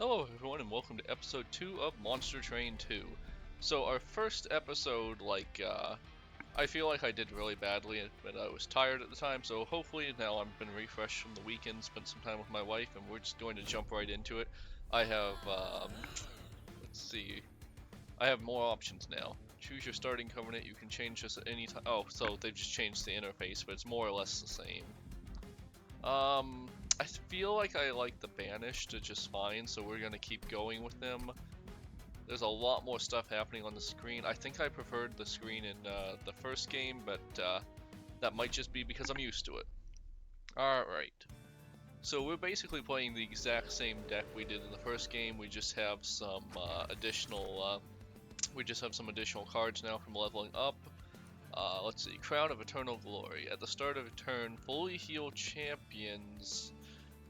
Hello everyone and welcome to episode 2 of Monster Train 2. So our first episode, I feel like I did really badly, but I was tired at the time, so hopefully now I've been refreshed from the weekend, spent some time with my wife, and we're just going to jump right into it. I have, let's see, I have more options now. Choose your starting covenant, you can change this at any time. Oh, so they've just changed the interface, but it's more or less the same. I feel like I like the banished just fine, so we're gonna keep going with them. There's a lot more stuff happening on the screen. I think I preferred the screen in the first game, but that might just be because I'm used to it. Alright. So we're basically playing the exact same deck we did in the first game. We just have some additional cards now from leveling up. Let's see, Crown of Eternal Glory. At the start of a turn, fully healed champions.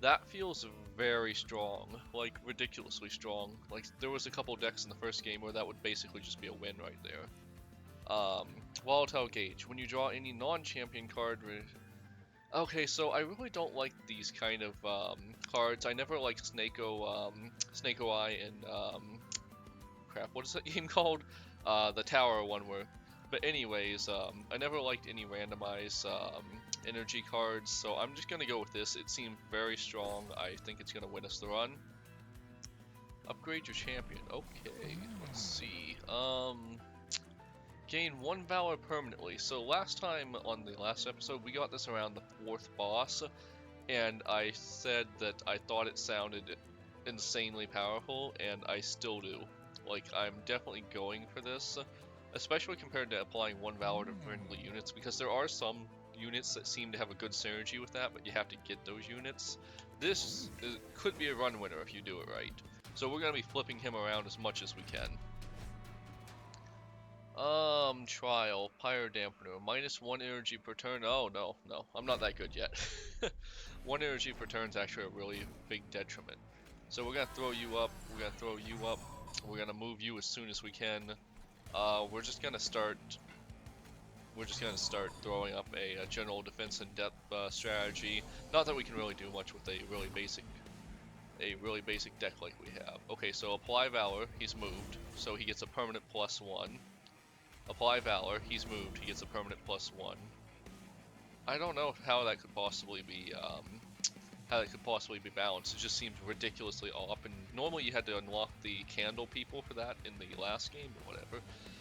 That feels very strong, like ridiculously strong. Like there was a couple decks in the first game where that would basically just be a win right there. Volatile Gauge. When you draw any non-champion card. Okay, so I really don't like these kind of cards. I never liked Snake Eye and crap. What is that game called? The Tower one where. But anyways, I never liked any randomized energy cards, so I'm just gonna go with this. It seemed very strong. I think it's gonna win us the run. Upgrade your champion. Okay, let's see. Gain 1 Valor permanently. So last time on the last episode, we got this around the 4th boss, and I said that I thought it sounded insanely powerful, and I still do. Like, I'm definitely going for this. Especially compared to applying 1 Valor to friendly units, because there are some units that seem to have a good synergy with that, but you have to get those units. This could be a run winner if you do it right. So we're going to be flipping him around as much as we can. Trial, Pyre Dampener, -1 energy per turn. Oh, no, I'm not that good yet. 1 energy per turn is actually a really big detriment. So we're going to throw you up, we're going to throw you up, we're going to move you as soon as we can. We're just gonna start throwing up a general defense and depth strategy. Not that we can really do much with a really basic deck like we have. Okay, so apply Valor, he's moved, so he gets a permanent +1. Apply Valor, he's moved, he gets a permanent +1. I don't know how that could possibly be balanced. It just seems ridiculously off, and normally you had to unlock the candle people for that in the last game, or whatever.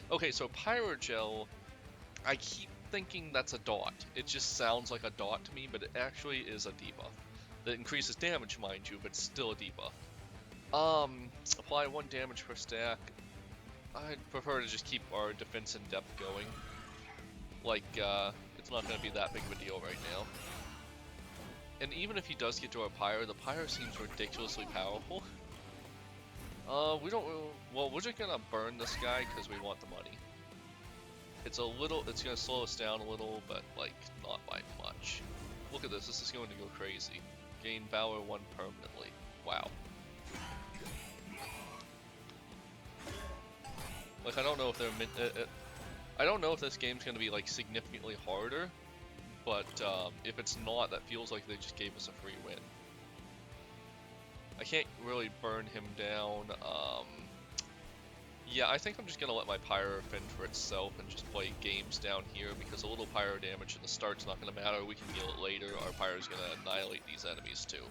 Okay, so Pyrogel, I keep thinking that's a dot. It just sounds like a dot to me, but it actually is a debuff. That increases damage, mind you, but it's still a debuff. Apply 1 damage per stack. I'd prefer to just keep our defense and depth going. Like, it's not going to be that big of a deal right now. And even if he does get to our Pyre, the Pyre seems ridiculously powerful. We're just gonna burn this guy because we want the money. It's gonna slow us down a little, but like, not by much. Look at this is going to go crazy. Gain Valor 1 permanently. Wow. Like, I don't know if I don't know if this game's gonna be like significantly harder, but if it's not, that feels like they just gave us a free win. I can't really burn him down. Yeah, I think I'm just gonna let my Pyro fend for itself and just play games down here, because a little Pyro damage in the start's not gonna matter. We can heal it later. Our Pyro's gonna annihilate these enemies too.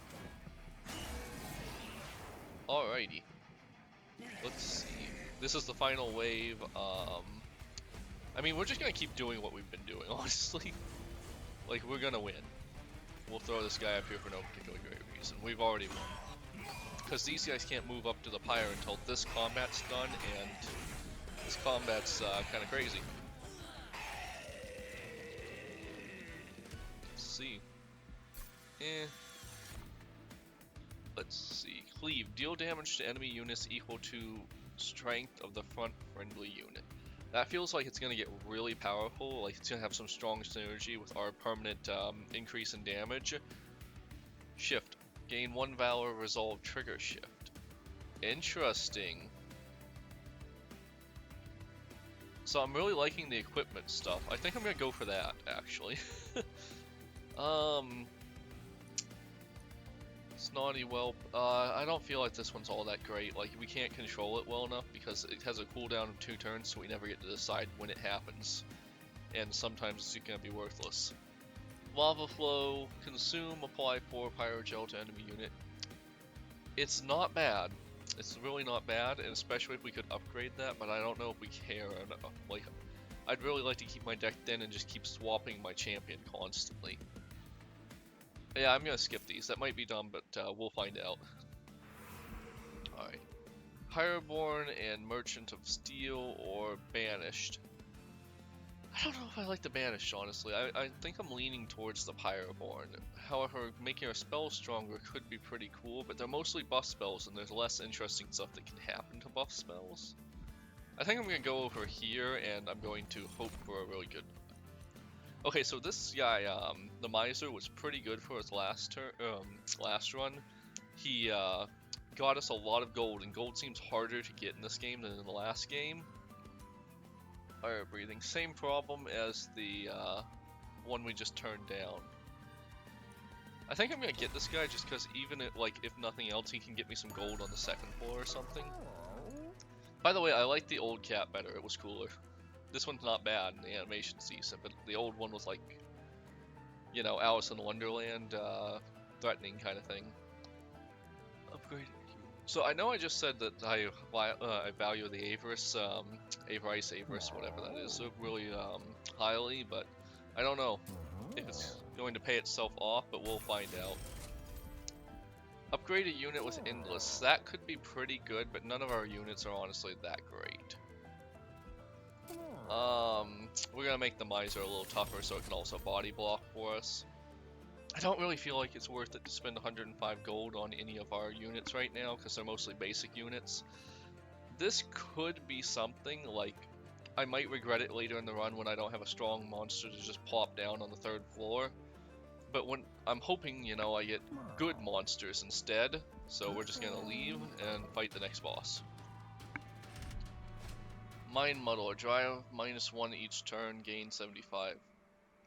Alrighty. Let's see. This is the final wave. I mean, we're just gonna keep doing what we've been doing, honestly. Like, we're gonna win. We'll throw this guy up here for no particular great reason. We've already won. Because these guys can't move up to the Pyre until this combat's done, and this combat's kind of crazy. Let's see. Let's see. Cleave. Deal damage to enemy units equal to strength of the front friendly unit. That feels like it's going to get really powerful, like it's going to have some strong synergy with our permanent increase in damage. Shift. Gain 1 Valor, resolve trigger shift. Interesting. So I'm really liking the equipment stuff. I think I'm going to go for that, actually. Snotty Whelp. I don't feel like this one's all that great. Like, we can't control it well enough because it has a cooldown of 2 turns, so we never get to decide when it happens. And sometimes it's gonna be worthless. Lava Flow, consume, apply 4 pyro gel to enemy unit. It's not bad. It's really not bad, and especially if we could upgrade that, but I don't know if we care enough. Like, I'd really like to keep my deck thin and just keep swapping my champion constantly. Yeah, I'm gonna skip these. That might be dumb, but we'll find out. Alright. Pyreborne and Merchant of Steel or Banished. I don't know if I like the Banished, honestly. I think I'm leaning towards the Pyreborne. However, making our spells stronger could be pretty cool, but they're mostly buff spells, and there's less interesting stuff that can happen to buff spells. I think I'm going to go over here, and I'm going to hope for a really good... Okay, so this guy, the Miser, was pretty good for his last run. He got us a lot of gold, and gold seems harder to get in this game than in the last game. Fire breathing, same problem as the one we just turned down. I think I'm gonna get this guy just because even if nothing else, he can get me some gold on the 2nd floor or something. By the way, I like the old cat better. It was cooler. This one's not bad, and the animation's decent, but the old one was like, you know, Alice in Wonderland, threatening kind of thing. Upgrade. So I know I just said that I value the Avarice, Avarice, whatever that is, really highly, but I don't know if it's going to pay itself off, but we'll find out. Upgrade a unit with Endless. That could be pretty good, but none of our units are honestly that great. We're gonna make the Miser a little tougher so it can also body block for us. I don't really feel like it's worth it to spend 105 gold on any of our units right now, because they're mostly basic units. This could be something, like, I might regret it later in the run when I don't have a strong monster to just plop down on the 3rd floor. But when I'm hoping, you know, I get good monsters instead, so we're just gonna leave and fight the next boss. Mind Muddler, drive -1 each turn, gain 75.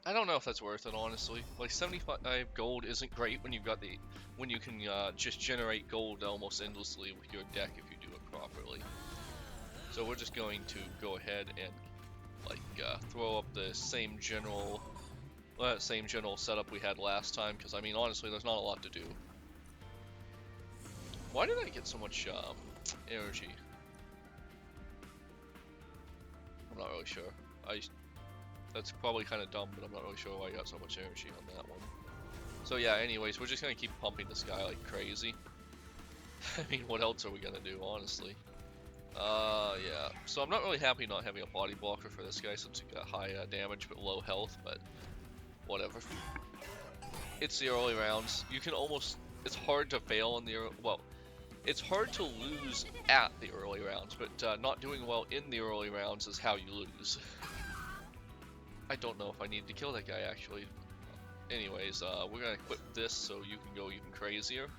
I don't know if that's worth it, honestly. Like, 75 gold isn't great when you've got when you can just generate gold almost endlessly with your deck if you do it properly. So we're just going to go ahead and like throw up the same general setup we had last time, because I mean honestly there's not a lot to do. Why did I get so much energy? I'm not really sure. That's probably kind of dumb, but I'm not really sure why I got so much energy on that one. So yeah, anyways, we're just gonna keep pumping this guy like crazy. I mean, what else are we gonna do, honestly? Yeah. So I'm not really happy not having a body blocker for this guy since he got high damage but low health, but whatever. It's the early rounds. You can almost... It's hard to fail in the well, it's hard to lose at the early rounds, but not doing well in the early rounds is how you lose. I don't know if I need to kill that guy, actually. Anyways, we're gonna equip this so you can go even crazier.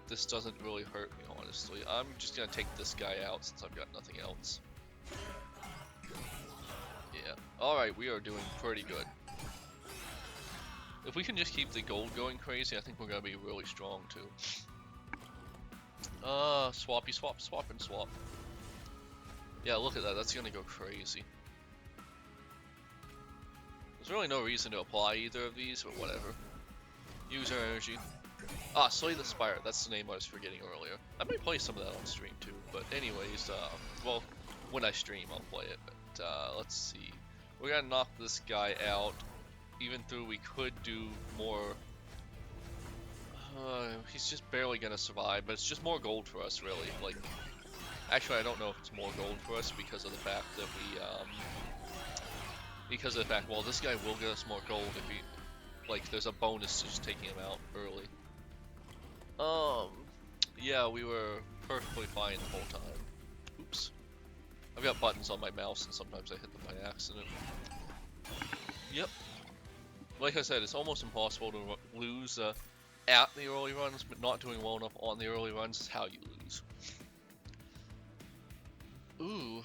This doesn't really hurt me, honestly. I'm just gonna take this guy out since I've got nothing else. Yeah. Alright, we are doing pretty good. If we can just keep the gold going crazy, I think we're gonna be really strong, too. Swappy swap, swap and swap. Yeah, look at that, that's gonna go crazy. There's really no reason to apply either of these, but whatever. Use our energy. Ah, Slay the Spire, that's the name I was forgetting earlier. I might play some of that on stream too, but anyways, well, when I stream I'll play it, but let's see. We're gonna knock this guy out, even though we could do more. He's just barely gonna survive, but it's just more gold for us, really. Like, actually, I don't know if it's more gold for us because of the fact that well, this guy will get us more gold if he, like, there's a bonus to just taking him out early. Yeah, we were perfectly fine the whole time. Oops. I've got buttons on my mouse and sometimes I hit them by accident. Yep. Like I said, it's almost impossible to lose at the early runs, but not doing well enough on the early runs is how you lose. Ooh.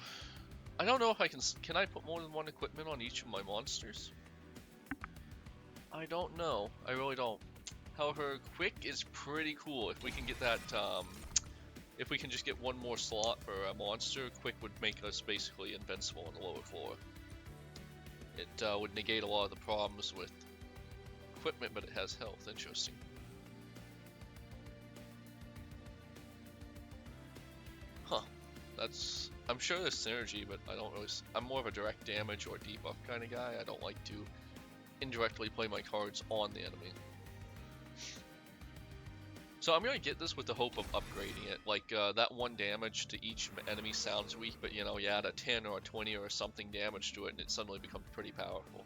I don't know if I can I put more than one equipment on each of my monsters? I don't know. I really don't. However, quick is pretty cool. If we can get that, if we can just get one more slot for a monster, quick would make us basically invincible on the lower floor. It would negate a lot of the problems with equipment, but it has health. Interesting. Huh. That's... I'm sure there's synergy, but I don't really... I'm more of a direct damage or debuff kind of guy. I don't like to indirectly play my cards on the enemy. So I'm gonna get this with the hope of upgrading it. Like, that 1 damage to each enemy sounds weak, but you know, you add a 10 or a 20 or something damage to it and it suddenly becomes pretty powerful.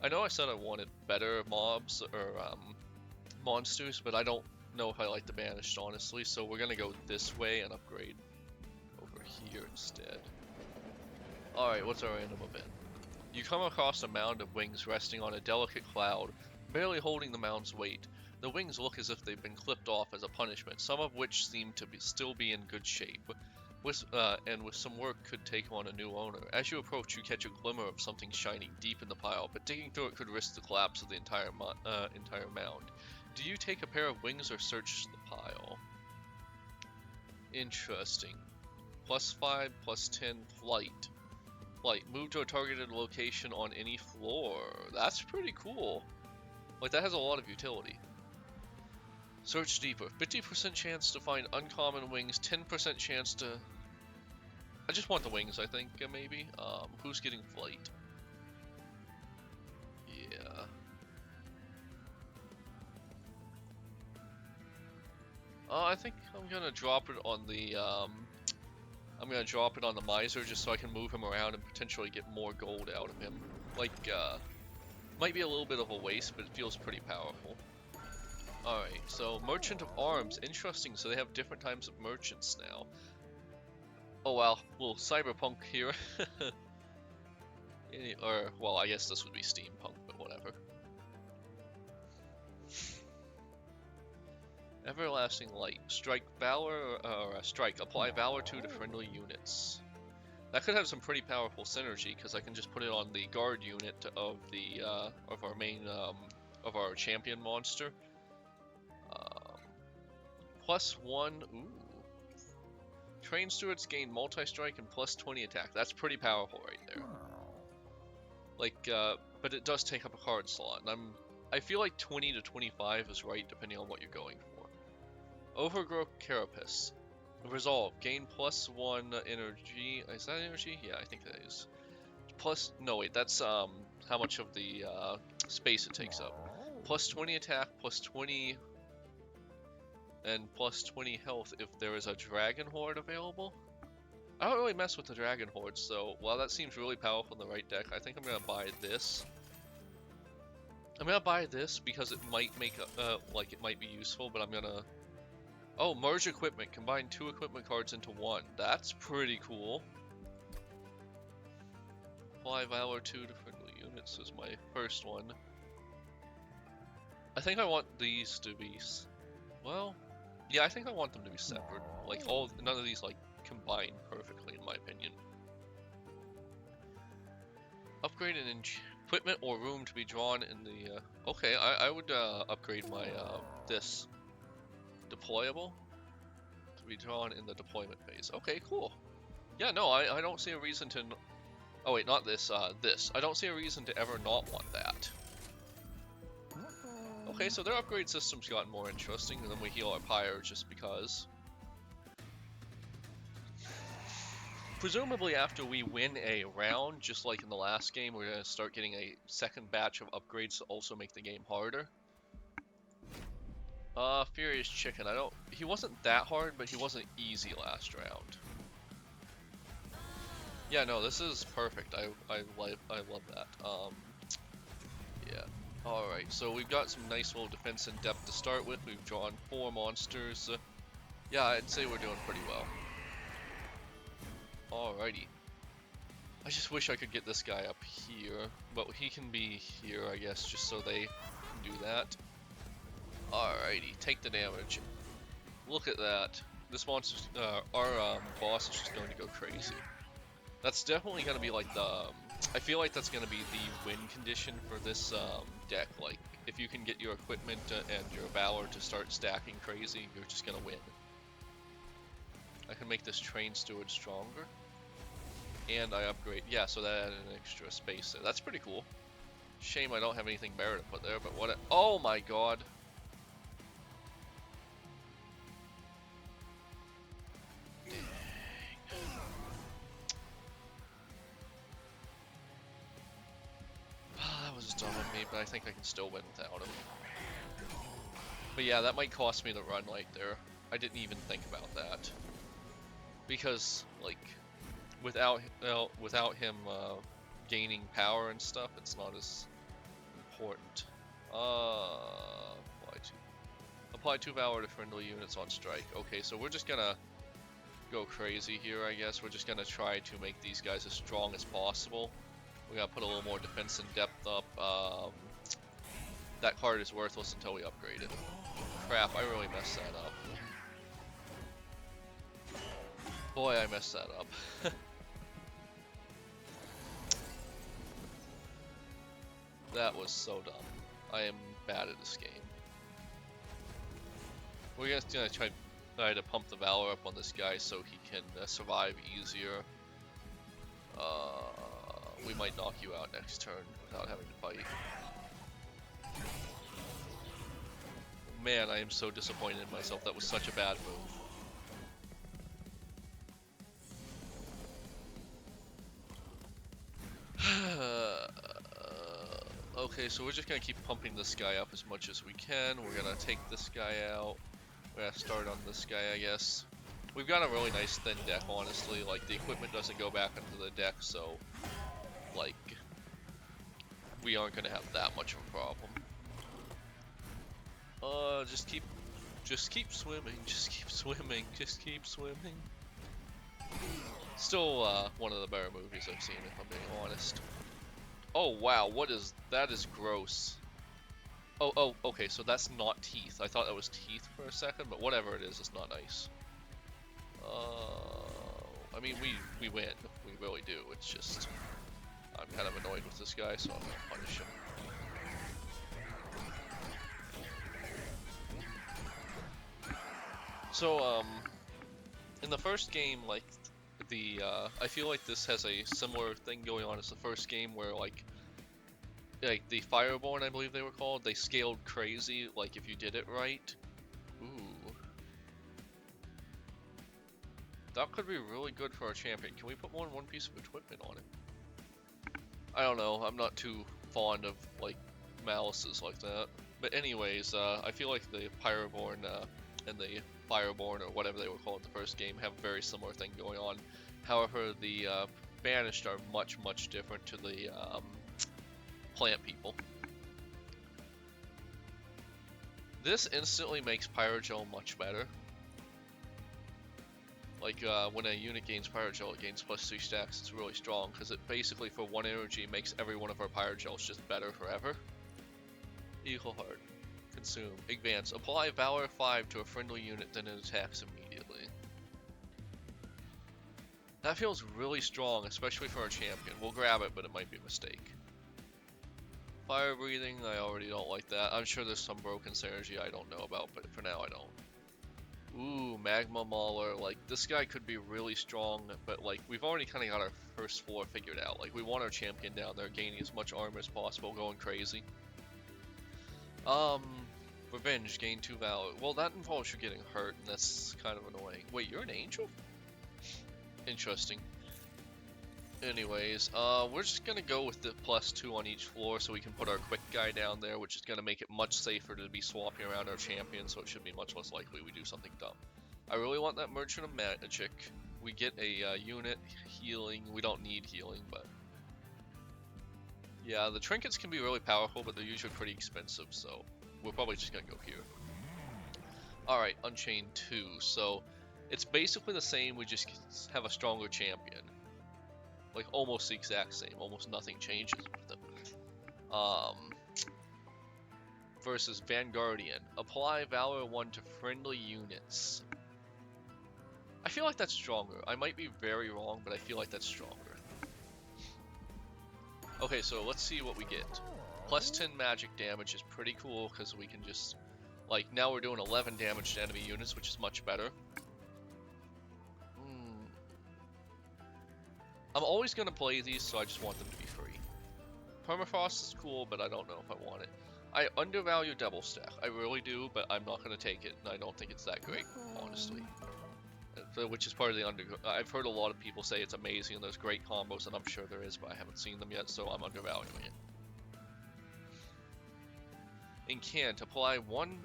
I know I said I wanted better mobs, or monsters, but I don't know if I like the banished, honestly, so we're gonna go this way and upgrade over here instead. Alright, what's our random event? You come across a mound of wings resting on a delicate cloud, barely holding the mound's weight. The wings look as if they've been clipped off as a punishment, some of which seem to still be in good shape, and with some work could take on a new owner. As you approach, you catch a glimmer of something shining deep in the pile, but digging through it could risk the collapse of the entire mound. Do you take a pair of wings or search the pile? Interesting. +5, +10, flight. Flight. Move to a targeted location on any floor. That's pretty cool. Like, that has a lot of utility. Search deeper. 50% chance to find uncommon wings, 10% chance to... I just want the wings, I think, maybe. Who's getting flight? Yeah. I think I'm gonna drop it on the, I'm gonna drop it on the miser just so I can move him around and potentially get more gold out of him. Like, might be a little bit of a waste, but it feels pretty powerful. Alright, so Merchant of Arms, interesting, so they have different types of merchants now. Oh wow, little cyberpunk here. Or, well, I guess this would be steampunk, but whatever. Everlasting Light. Strike Valor, or strike. Apply Valor 2 to friendly units. That could have some pretty powerful synergy, because I can just put it on the guard unit of the, of our main, of our champion monster. +1, ooh. Train stewards gain multi-strike and +20 attack. That's pretty powerful right there. Like, but it does take up a card slot, and I feel like 20 to 25 is right, depending on what you're going for. Overgrowth Carapace. Resolve. Gain +1 energy. Is that energy? Yeah, I think that is. Plus, no wait, that's how much of the space it takes up. +20 attack, +20, and +20 health if there is a Dragon Horde available. I don't really mess with the Dragon Horde, so while that seems really powerful in the right deck, I think I'm gonna buy this. I'm gonna buy this because it might make like it might be useful, but I'm gonna... Oh, merge equipment. Combine 2 equipment cards into 1. That's pretty cool. Apply Valor 2 to friendly units is my first one. I think I want these to be... Well, yeah, I think I want them to be separate. Like, none of these, like, combine perfectly, in my opinion. Upgrade an equipment or room to be drawn in the... Okay, I would upgrade my, this. Deployable to be drawn in the deployment phase. Okay, cool. Yeah, no, I don't see a reason to... Oh wait, not this, this. I don't see a reason to ever not want that. Okay, so their upgrade system's gotten more interesting, and then we heal our pyre just because. Presumably after we win a round, just like in the last game, we're gonna start getting a second batch of upgrades to also make the game harder. Furious Chicken. He wasn't that hard, but he wasn't easy last round. Yeah, no, this is perfect. I love that. Yeah. Alright, so we've got some nice little defense in depth to start with. We've drawn 4 monsters. Yeah, I'd say we're doing pretty well. Alrighty. I just wish I could get this guy up here, but he can be here, I guess, just so they can do that. Alrighty, take the damage. Look at that. This monster, our boss is just going to go crazy. That's definitely going to be like the... I feel like that's going to be the win condition for this deck. Like, if you can get your equipment and your Valor to start stacking crazy, you're just gonna win. I can make this train steward stronger. And I upgrade, yeah, so that added an extra space there. That's pretty cool. Shame I don't have anything better to put there, but what oh my god. Dang. That was dumb of me, but I think I can still win without him. But yeah, that might cost me the run right there. I didn't even think about that. Because, like, without him gaining power and stuff, it's not as important. Apply 2 Valor to friendly units on strike. Okay, so we're just gonna go crazy here, I guess. We're just gonna try to make these guys as strong as possible. We gotta put a little more defense and depth up. That card is worthless until we upgrade it. Crap, I really messed that up. Boy, I messed that up. That was so dumb. I am bad at this game. We're just gonna try to pump the Valor up on this guy so he can survive easier. We might knock you out next turn without having to fight. Man, I am so disappointed in myself. That was such a bad move. Okay, so we're just gonna keep pumping this guy up as much as we can. We're gonna take this guy out. We're gonna start on this guy, I guess. We've got a really nice thin deck, honestly. Like, the equipment doesn't go back into the deck, so, like, we aren't gonna have that much of a problem. Just keep swimming, just keep swimming, just keep swimming. Still, one of the better movies I've seen, if I'm being honest. Oh wow, that is gross. Oh, okay, so that's not teeth. I thought that was teeth for a second, but whatever it is, it's not nice. I mean, we win. We really do. It's just, I'm kind of annoyed with this guy, so I'm gonna punish him. So, in the first game, like, I feel like this has a similar thing going on as the first game where, like the Pyreborne, I believe they were called, they scaled crazy, like, if you did it right. Ooh. That could be really good for our champion. Can we put more than one piece of equipment on it? I don't know, I'm not too fond of, like, malices like that. But anyways, I feel like the Pyreborne, and the Fireborne, or whatever they were called in the first game, have a very similar thing going on. However, the banished are much, much different to the plant people. This instantly makes Pyrogel much better. Like, when a unit gains Pyrogel, it gains +3 stacks. It's really strong, because it basically, for 1 energy, makes every one of our Pyrogels just better forever. Eagle Heart. Consume. Advance. Apply Valor 5 to a friendly unit, then it attacks immediately. That feels really strong, especially for our champion. We'll grab it, but it might be a mistake. Fire breathing, I already don't like that. I'm sure there's some broken synergy I don't know about, but for now I don't. Ooh, Magma Mauler. Like, this guy could be really strong, but, like, we've already kind of got our first floor figured out. Like, we want our champion down there gaining as much armor as possible, going crazy. Revenge, gain 2 Valor. Well, that involves you getting hurt, and that's kind of annoying. Wait, you're an angel? Interesting. Anyways, we're just gonna go with the +2 on each floor so we can put our quick guy down there, which is gonna make it much safer to be swapping around our champion, so it should be much less likely we do something dumb. I really want that Merchant of Magic. We get a unit healing. We don't need healing, but yeah, the trinkets can be really powerful, but they're usually pretty expensive, so we're probably just gonna go here. Alright, Unchained 2, so it's basically the same, we just have a stronger champion. Like, almost the exact same, almost nothing changes with them. Versus Vanguardian. Apply Valor 1 to friendly units. I feel like that's stronger. I might be very wrong, but I feel like that's stronger. Okay, so let's see what we get. Plus 10 magic damage is pretty cool because we can just, like, now we're doing 11 damage to enemy units, which is much better. I'm always going to play these, so I just want them to be free. Permafrost is cool, but I don't know if I want it. I undervalue Double Stack. I really do, but I'm not going to take it, and I don't think it's that great, honestly. Which is part of the I've heard a lot of people say it's amazing and there's great combos, and I'm sure there is, but I haven't seen them yet, so I'm undervaluing it. Incant, apply 1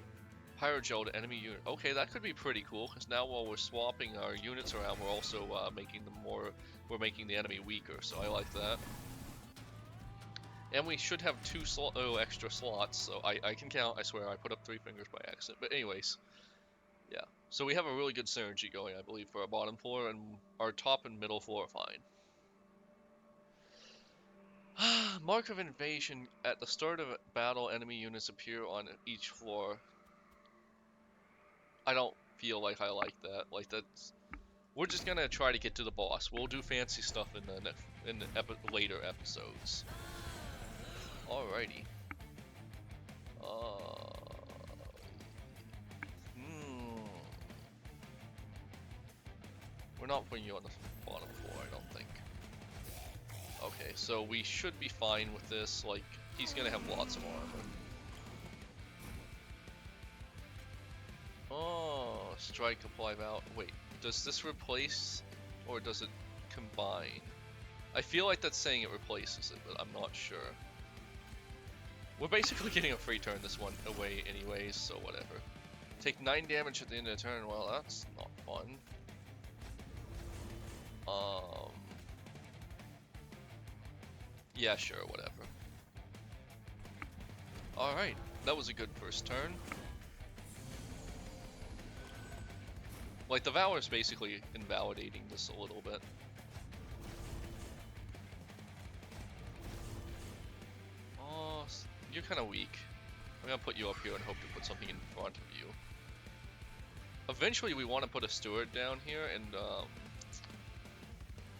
Pyrogel to enemy unit. Okay, that could be pretty cool, because now while we're swapping our units around, we're also making them we're making the enemy weaker, so I like that. And we should have 2 extra slots, so I can count. I swear, I put up 3 fingers by accident. But anyways, yeah. So we have a really good synergy going, I believe, for our bottom floor, and our top and middle floor are fine. Mark of invasion. At the start of a battle, enemy units appear on each floor. I don't feel like I like that. Like, that's... We're just gonna try to get to the boss. We'll do fancy stuff in the later episodes. Alrighty. We're not putting you on the bottom floor, I don't think. Okay, so we should be fine with this. Like, he's gonna have lots of armor. Oh, strike, apply Valor. Wait, does this replace or does it combine? I feel like that's saying it replaces it, but I'm not sure. We're basically getting a free turn this one away anyways, so whatever. Take 9 damage at the end of the turn. Well, that's not fun. Yeah, sure, whatever. Alright, that was a good first turn. Like, the Valor is basically invalidating this a little bit. Oh, you're kind of weak. I'm gonna put you up here and hope to put something in front of you. Eventually, we want to put a steward down here, and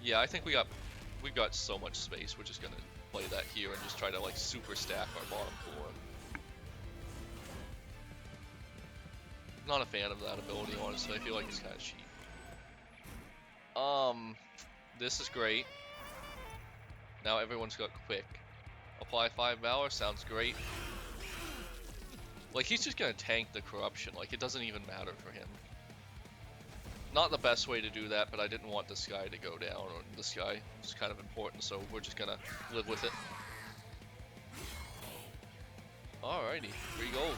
yeah, I think we've got so much space. We're just gonna play that here and just try to like super stack our bottom floor. Not a fan of that ability, honestly. I feel like it's kind of cheap. This is great. Now everyone's got quick. Apply 5 Valor, sounds great. Like, he's just gonna tank the corruption, like, it doesn't even matter for him. Not the best way to do that, but I didn't want this guy to go down, or this guy is kind of important, so we're just gonna live with it. Alrighty, free gold.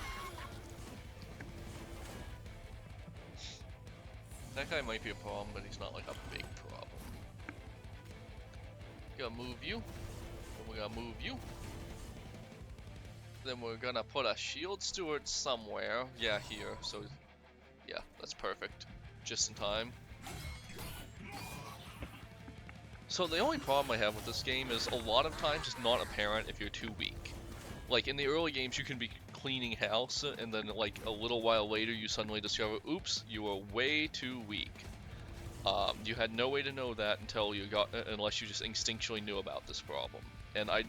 That guy might be a problem, but he's not like a big problem. Gonna move you. Then we're gonna move you. Then we're gonna put a shield steward somewhere. Yeah, here. So, yeah, that's perfect. Just in time. So the only problem I have with this game is a lot of times it's not apparent if you're too weak. Like, in the early games, you can be cleaning house, and then, like, a little while later, you suddenly discover, oops, you were way too weak. You had no way to know that until you unless you just instinctually knew about this problem. And I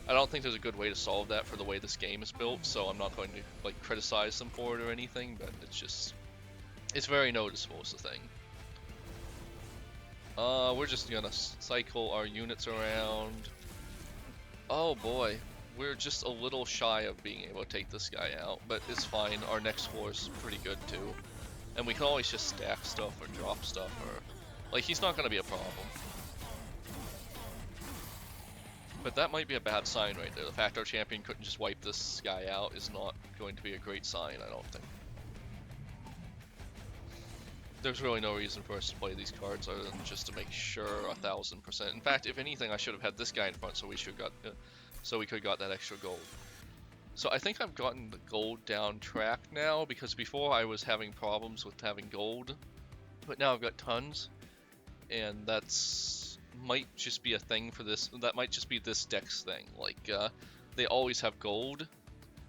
don't think there's a good way to solve that for the way this game is built, so I'm not going to, like, criticize them for it or anything, but it's just... It's very noticeable is the thing. We're just gonna cycle our units around. Oh boy. We're just a little shy of being able to take this guy out, but it's fine. Our next floor is pretty good too. And we can always just stack stuff or drop stuff, or... Like, he's not gonna be a problem. But that might be a bad sign right there. The fact our champion couldn't just wipe this guy out is not going to be a great sign, I don't think. There's really no reason for us to play these cards other than just to make sure 1000%. In fact, if anything, I should have had this guy in front so we could have got that extra gold. So I think I've gotten the gold down track now, because before I was having problems with having gold, but now I've got tons, and that's might just be a thing for this. That might just be this deck's thing. Like, they always have gold,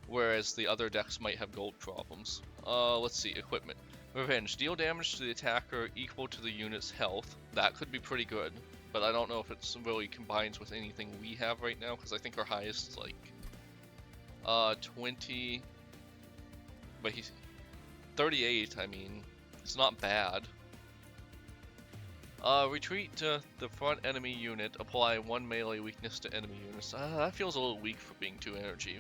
whereas the other decks might have gold problems. Let's see, equipment. Revenge. Deal damage to the attacker equal to the unit's health. That could be pretty good, but I don't know if it really combines with anything we have right now, because I think our highest is like 20, but he's 38. I mean, it's not bad. Retreat to the front enemy unit. Apply 1 melee weakness to enemy units. That feels a little weak for being 2 energy.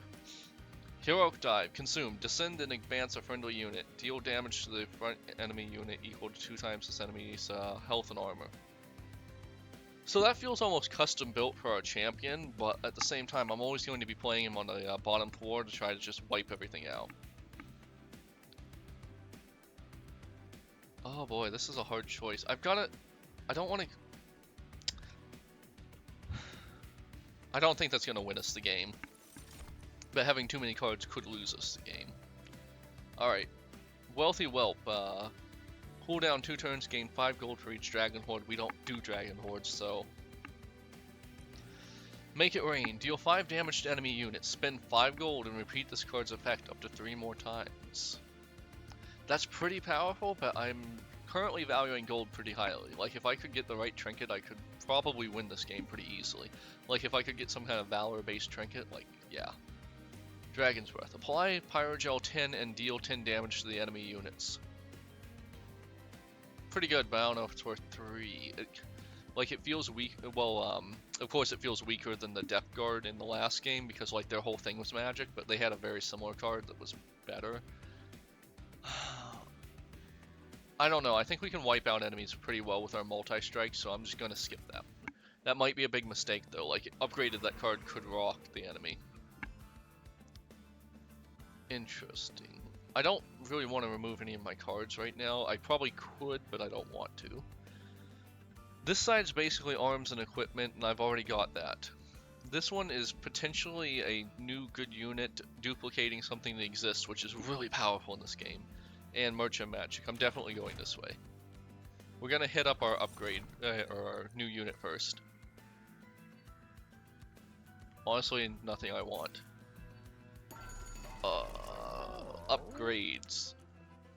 Heroic dive. Consume. Descend and advance a friendly unit. Deal damage to the front enemy unit equal to 2 times this enemy's health and armor. So that feels almost custom built for our champion, but at the same time, I'm always going to be playing him on the bottom floor to try to just wipe everything out. Oh boy, this is a hard choice. I don't want to... I don't think that's going to win us the game. But having too many cards could lose us the game. Alright. Wealthy Whelp. Cool down 2 turns, gain 5 gold for each Dragon Horde. We don't do Dragon Hordes, so... Make it rain. Deal 5 damage to enemy units. Spend 5 gold and repeat this card's effect up to 3 more times. That's pretty powerful, but I'm currently valuing gold pretty highly. Like, if I could get the right trinket, I could probably win this game pretty easily. Like, if I could get some kind of Valor-based trinket, like, yeah. Dragon's Breath. Apply Pyrogel 10 and deal 10 damage to the enemy units. Pretty good, but I don't know if it's worth 3. It feels weak. Well, of course it feels weaker than the Depth Guard in the last game because, like, their whole thing was magic, but they had a very similar card that was better. I don't know. I think we can wipe out enemies pretty well with our multi-strike, so I'm just going to skip that. That might be a big mistake, though. Like, upgraded that card could rock the enemy. Interesting. I don't really want to remove any of my cards right now. I probably could, but I don't want to. This side's basically arms and equipment, and I've already got that. This one is potentially a new good unit duplicating something that exists, which is really powerful in this game. And Merchant Magic. I'm definitely going this way. We're gonna hit up our upgrade, or our new unit first. Honestly, nothing I want. Upgrades.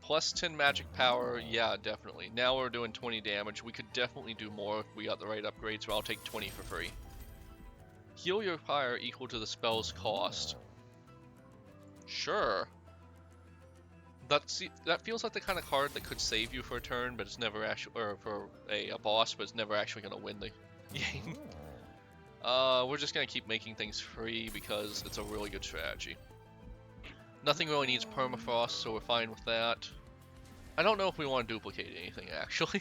Plus 10 magic power, yeah, definitely. Now we're doing 20 damage. We could definitely do more if we got the right upgrades, so I'll take 20 for free. Heal your fire equal to the spell's cost. Sure. That feels like the kind of card that could save you for a turn, but it's never actually, or for a boss, but it's never actually going to win the game. We're just going to keep making things free because it's a really good strategy. Nothing really needs permafrost, so we're fine with that. I don't know if we want to duplicate anything, actually.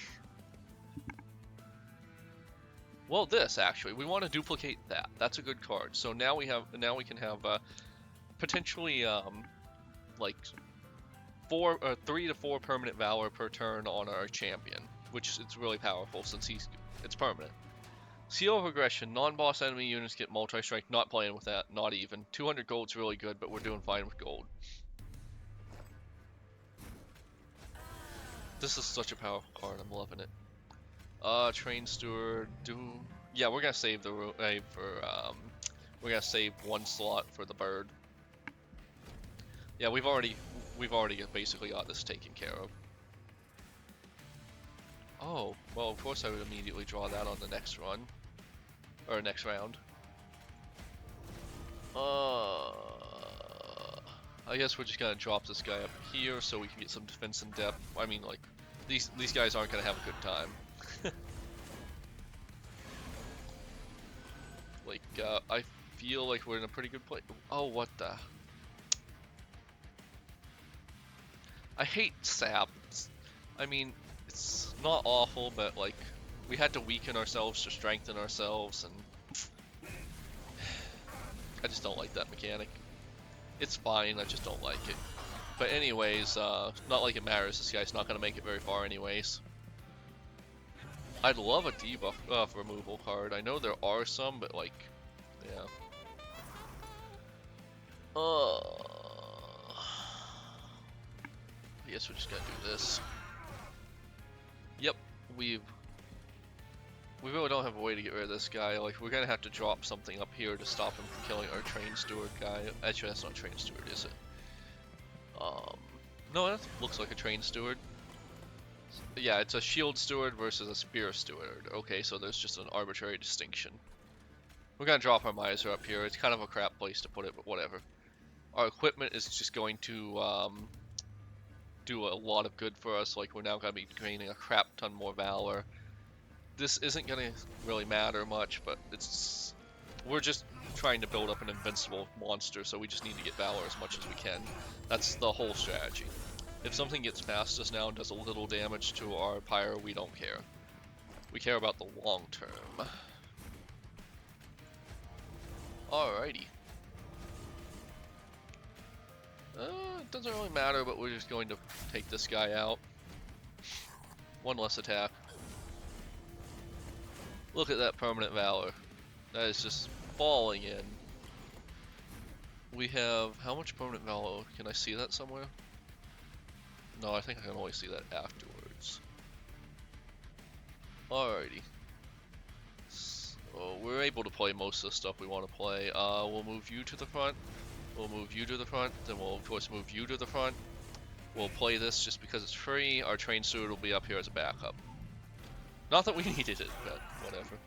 Well, this, actually. We want to duplicate that. That's a good card. So now we can have, potentially, like... 3 to 4 permanent Valor per turn on our champion, which it's really powerful since it's permanent. Seal of Aggression, non-boss enemy units get multi-strike, not playing with that, not even. 200 gold's really good, but we're doing fine with gold. This is such a powerful card, I'm loving it. Train Steward, yeah, we're gonna save we're gonna save 1 slot for the bird. Yeah, we've already basically got this taken care of. Oh, well, of course I would immediately draw that on the next run. Or next round. I guess we're just gonna drop this guy up here so we can get some defense and depth. I mean, like, these guys aren't gonna have a good time. Like, I feel like we're in a pretty good place. Oh, what the... I hate sap. I mean, it's not awful, but like, we had to weaken ourselves to strengthen ourselves, and I just don't like that mechanic. It's fine, I just don't like it. But anyways, not like it matters, this guy's not going to make it very far anyways. I'd love a debuff removal card. I know there are some, but like, yeah. I guess we're just gonna do this. Yep, we really don't have a way to get rid of this guy. Like, we're gonna have to drop something up here to stop him from killing our Train Steward guy. Actually, that's not Train Steward, is it? No, that looks like a Train Steward. Yeah, it's a Shield Steward versus a Spear Steward. Okay, so there's just an arbitrary distinction. We're gonna drop our Miser up here. It's kind of a crap place to put it, but whatever. Our equipment is just going to do a lot of good for us. Like, we're now going to be gaining a crap ton more Valor. This isn't going to really matter much, but we're just trying to build up an invincible monster, so we just need to get Valor as much as we can. That's the whole strategy. If something gets past us now and does a little damage to our Pyre, we don't care. We care about the long term. Alrighty. It doesn't really matter, but we're just going to take this guy out. One less attack. Look at that permanent Valor. That is just falling in. We have... how much permanent Valor? Can I see that somewhere? No, I think I can only see that afterwards. Alrighty. So we're able to play most of the stuff we want to play. We'll move you to the front. We'll move you to the front. Then we'll of course move you to the front. We'll play this just because it's free. Our train steward will be up here as a backup. Not that we needed it, but whatever.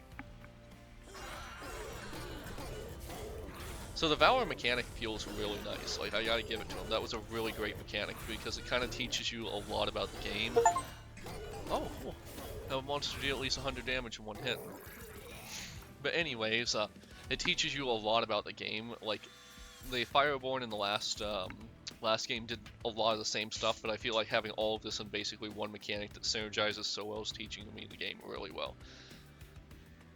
So the Valor mechanic feels really nice. Like, I gotta give it to him. That was a really great mechanic because it kind of teaches you a lot about the game. Oh, cool. Have a monster deal at least 100 damage in one hit. But anyways, it teaches you a lot about the game. Like, the Pyreborne in the last game did a lot of the same stuff, but I feel like having all of this in basically one mechanic that synergizes so well is teaching me the game really well.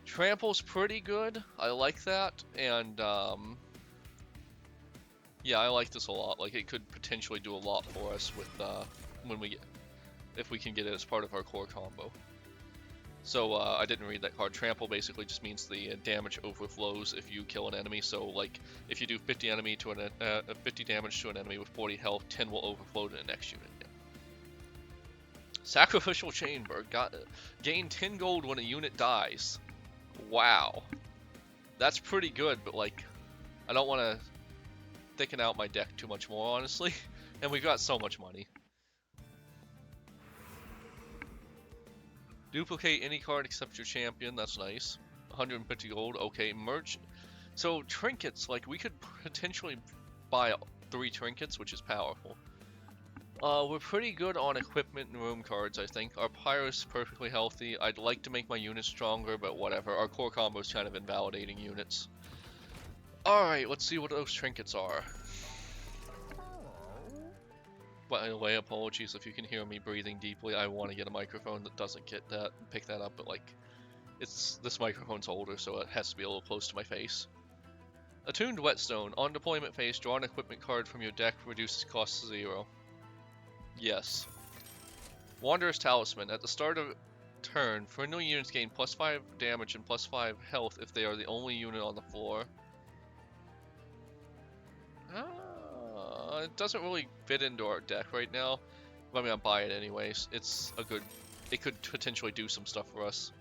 Trample's pretty good. I like that, and yeah, I like this a lot. Like, it could potentially do a lot for us with if we can get it as part of our core combo. So I didn't read that card. Trample basically just means the damage overflows if you kill an enemy. So like, if you do 50 damage to an enemy with 40 health, 10 will overflow to the next unit. Yeah. Sacrificial Chamber. Gain 10 gold when a unit dies. Wow. That's pretty good, but like, I don't want to thicken out my deck too much more, honestly. And we've got so much money. Duplicate any card except your champion, that's nice. 150 gold, okay. Merch. So trinkets, like, we could potentially buy 3 trinkets, which is powerful. We're pretty good on equipment and room cards, I think. Our Pyro's perfectly healthy. I'd like to make my units stronger, but whatever. Our core combo is kind of invalidating units. Alright, let's see what those trinkets are. By the way, apologies if you can hear me breathing deeply. I want to get a microphone that doesn't pick that up, but like, this microphone's older, so it has to be a little close to my face. Attuned Whetstone. On deployment phase, draw an equipment card from your deck, reduces cost to 0. Yes. Wanderer's Talisman. At the start of turn, friendly units gain +5 damage and +5 health if they are the only unit on the floor. It doesn't really fit into our deck right now, but I'm gonna buy it anyways. It could potentially do some stuff for us.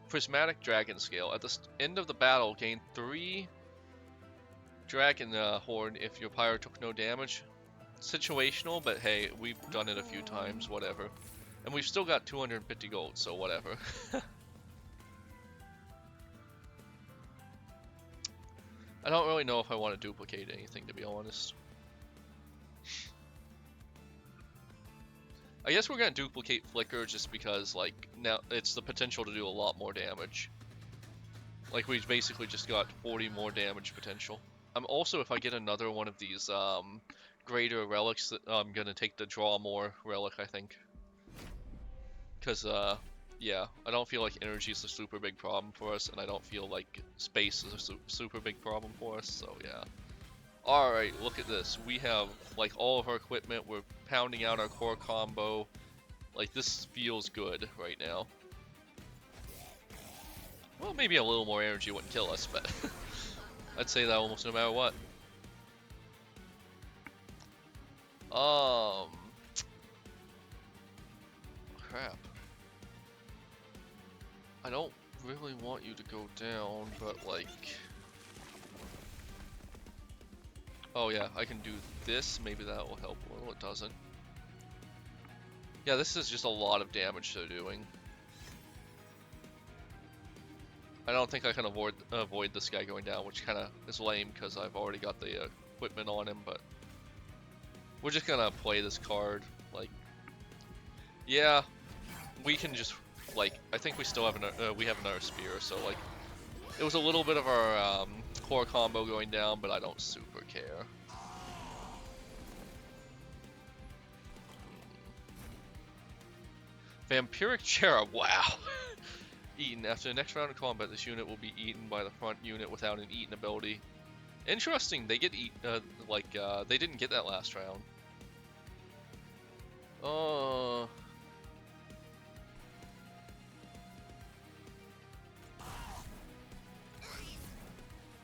Prismatic Dragon Scale. At the end of the battle, gain 3 Dragon Horn if your Pyre took no damage. Situational, but hey, we've done it a few times, whatever. And we've still got 250 gold, so whatever. I don't really know if I want to duplicate anything, to be honest. I guess we're gonna duplicate Flicker just because, like, now it's the potential to do a lot more damage. Like, we've basically just got 40 more damage potential. Also, if I get another one of these greater relics, I'm gonna take the draw more relic, I think. Because, yeah, I don't feel like energy is a super big problem for us, and I don't feel like space is a super big problem for us, so yeah. Alright, look at this. We have, like, all of our equipment. We're pounding out our core combo. Like, this feels good right now. Well, maybe a little more energy wouldn't kill us, but I'd say that almost no matter what. Crap. I don't really want you to go down, but like... Oh yeah, I can do this. Maybe that will help a little. It doesn't. Yeah, this is just a lot of damage they're doing. I don't think I can avoid this guy going down, which kind of is lame because I've already got the equipment on him, but we're just gonna play this card. Like, yeah, we can just, like, I think we still have we have another spear, so like, it was a little bit of our core combo going down, but I don't super care. Vampiric Cherub, wow. Eaten. After the next round of combat, this unit will be eaten by the front unit without an eaten ability. Interesting, they get they didn't get that last round. Oh.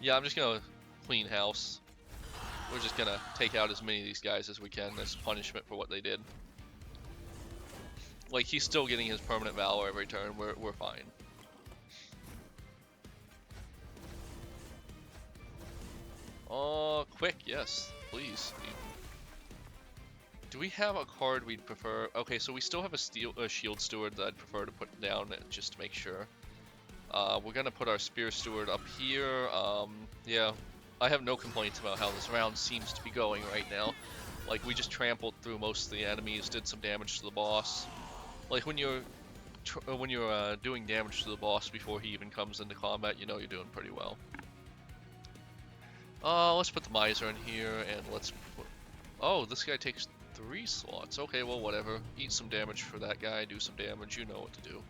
Yeah, I'm just gonna clean house. We're just gonna take out as many of these guys as we can as punishment for what they did. Like, he's still getting his permanent Valor every turn, we're fine. Oh, quick, yes, please. Do we have a card we'd prefer? Okay, so we still have a Shield Steward that I'd prefer to put down just to make sure. We're gonna put our Spear Steward up here. Yeah, I have no complaints about how this round seems to be going right now. Like, we just trampled through most of the enemies, did some damage to the boss. Like, when you're doing damage to the boss before he even comes into combat, you know you're doing pretty well. Let's put the Miser in here, and let's put... Oh, this guy takes 3 slots. Okay, well, whatever. Eat some damage for that guy, do some damage, you know what to do.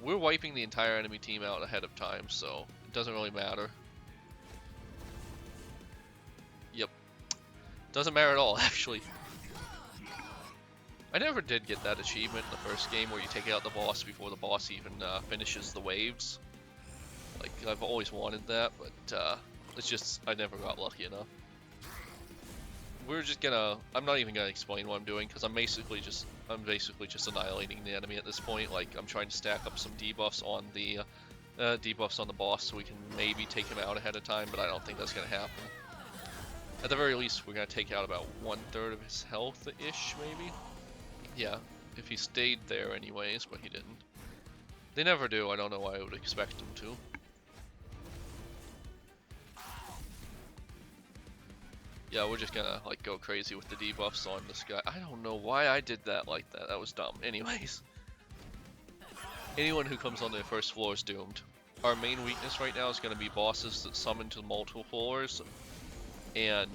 We're wiping the entire enemy team out ahead of time, so it doesn't really matter. Yep. Doesn't matter at all, actually. I never did get that achievement in the first game where you take out the boss before the boss even finishes the waves. Like, I've always wanted that, but it's just, I never got lucky enough. We're just gonna, I'm not even gonna explain what I'm doing, because I'm basically just annihilating the enemy at this point. Like, I'm trying to stack up some debuffs on the boss so we can maybe take him out ahead of time, but I don't think that's gonna happen. At the very least, we're gonna take out about 1/3 of his health-ish, maybe? Yeah, if he stayed there anyways, but he didn't. They never do, I don't know why I would expect them to. Yeah, we're just gonna, like, go crazy with the debuffs on this guy. I don't know why I did that like that, that was dumb. Anyways. Anyone who comes on the first floor is doomed. Our main weakness right now is gonna be bosses that summon to multiple floors. And,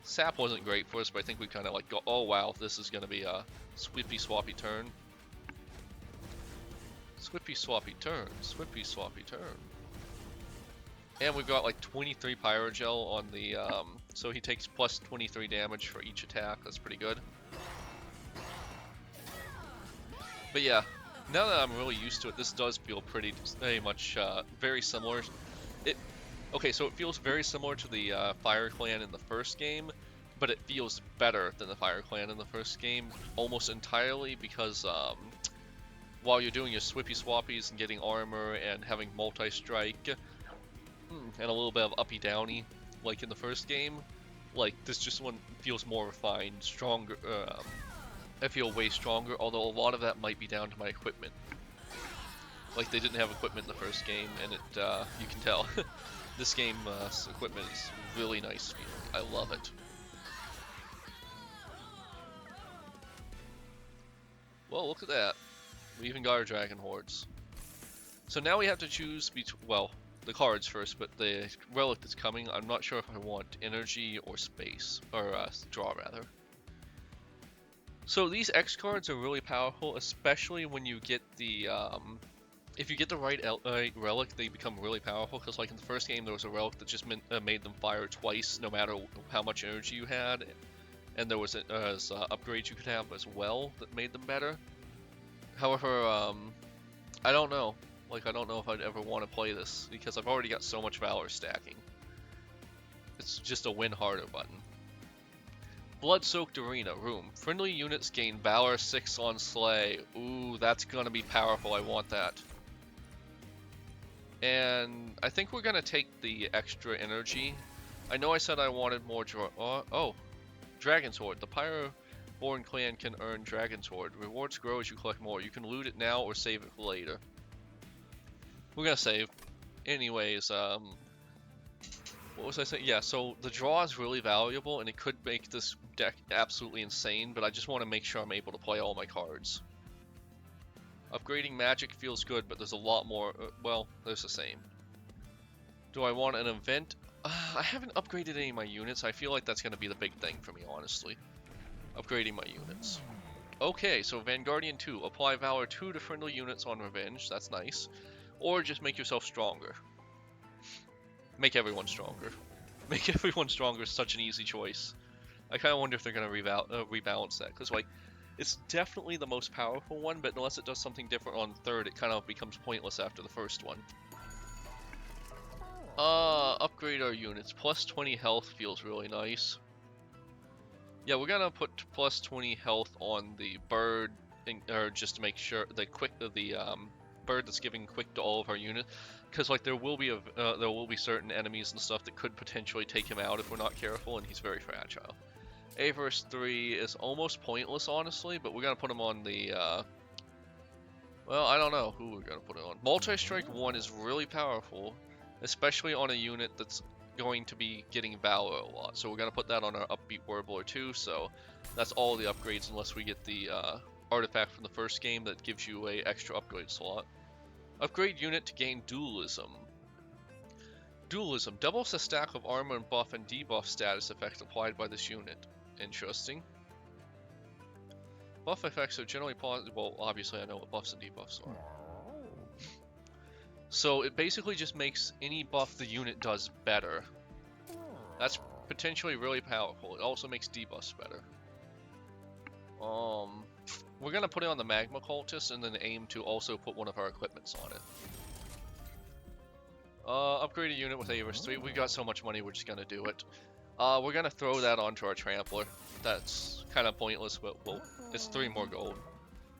Sap wasn't great for us, but I think we kind of like go, oh wow, this is going to be a swippy swappy turn. Swippy swappy turn, swippy swappy turn. And we've got like 23 Pyrogel on the, so he takes plus 23 damage for each attack, that's pretty good. But yeah, now that I'm really used to it, this does feel pretty much very similar. Okay, so it feels very similar to the Fire Clan in the first game, but it feels better than the Fire Clan in the first game, almost entirely because while you're doing your swippy swappies and getting armor and having multi-strike and a little bit of uppy downy, like in the first game, like this just one feels more refined, stronger. I feel way stronger, although a lot of that might be down to my equipment. Like, they didn't have equipment in the first game, and it you can tell. This game's equipment is really nice feeling. I love it. Well, look at that. We even got our Dragon Hordes. So now we have to choose between, well, the cards first, but the relic that's coming, I'm not sure if I want energy or space, or draw rather. So these X cards are really powerful, especially when you get the, if you get the right relic, they become really powerful, because like in the first game there was a relic that just made them fire twice, no matter how much energy you had, and there was upgrades you could have as well that made them better. However, I don't know. Like, I don't know if I'd ever want to play this, because I've already got so much Valor stacking. It's just a win harder button. Blood-soaked arena room. Friendly units gain Valor 6 on Slay. Ooh, that's gonna be powerful. I want that. And I think we're gonna take the extra energy. I know I said I wanted more Dragon's Horde. The pyreborne clan can earn Dragon's Horde. Rewards grow as you collect more. You can loot it now or save it for later. We're gonna save. Anyways, What was I saying? Yeah, so the draw is really valuable, and it could make this deck absolutely insane, but I just want to make sure I'm able to play all my cards. Upgrading magic feels good, but there's a lot more. Well, there's the same. Do I want an event? I haven't upgraded any of my units. I feel like that's going to be the big thing for me, honestly. Upgrading my units. Okay, so Vanguardian 2. Apply Valor 2 to friendly units on Revenge. That's nice. Or just make yourself stronger. Make everyone stronger. Make everyone stronger is such an easy choice. I kind of wonder if they're going to rebalance that. Because, like, it's definitely the most powerful one, but unless it does something different on third, it kind of becomes pointless after the first one. Upgrade our units. Plus 20 health feels really nice. Yeah, we're gonna put plus 20 health on the bird, or just to make sure the bird that's giving quick to all of our units, because like there will be certain enemies and stuff that could potentially take him out if we're not careful, and he's very fragile. Avarice 3 is almost pointless, honestly, but we're gonna put him on the. Well, I don't know who we're gonna put it on. Multi-strike 1 is really powerful, especially on a unit that's going to be getting Valor a lot. So we're going to put that on our Upbeat Warbler too, so that's all the upgrades unless we get the artifact from the first game that gives you a extra upgrade slot. Upgrade unit to gain Dualism. Dualism doubles the stack of armor and buff and debuff status effects applied by this unit. Interesting. Buff effects are generally positive. Well, obviously I know what buffs and debuffs are. So it basically just makes any buff the unit does better. That's potentially really powerful. It also makes debuffs better. We're gonna put it on the Magma Cultist and then aim to also put one of our equipments on it. Upgrade a unit with Avarice 3. We got so much money, we're just gonna do it. We're gonna throw that onto our Trampler. That's kind of pointless, but well, it's 3 more gold.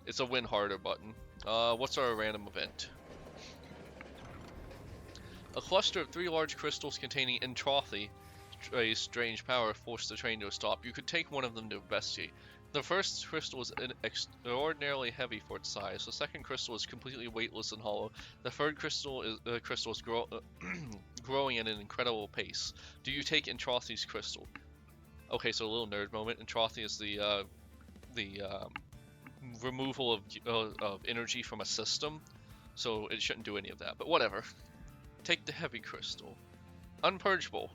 It's a win harder button. What's our random event? A cluster of 3 large crystals containing Entropy, a strange power, force the train to a stop. You could take one of them to investigate. The first crystal is extraordinarily heavy for its size. The second crystal is completely weightless and hollow. The third crystal is growing at an incredible pace. Do you take Entropy's crystal? Okay, so a little nerd moment. Entropy is the removal of energy from a system, so it shouldn't do any of that. But whatever. Take the heavy crystal. Unpurgeable.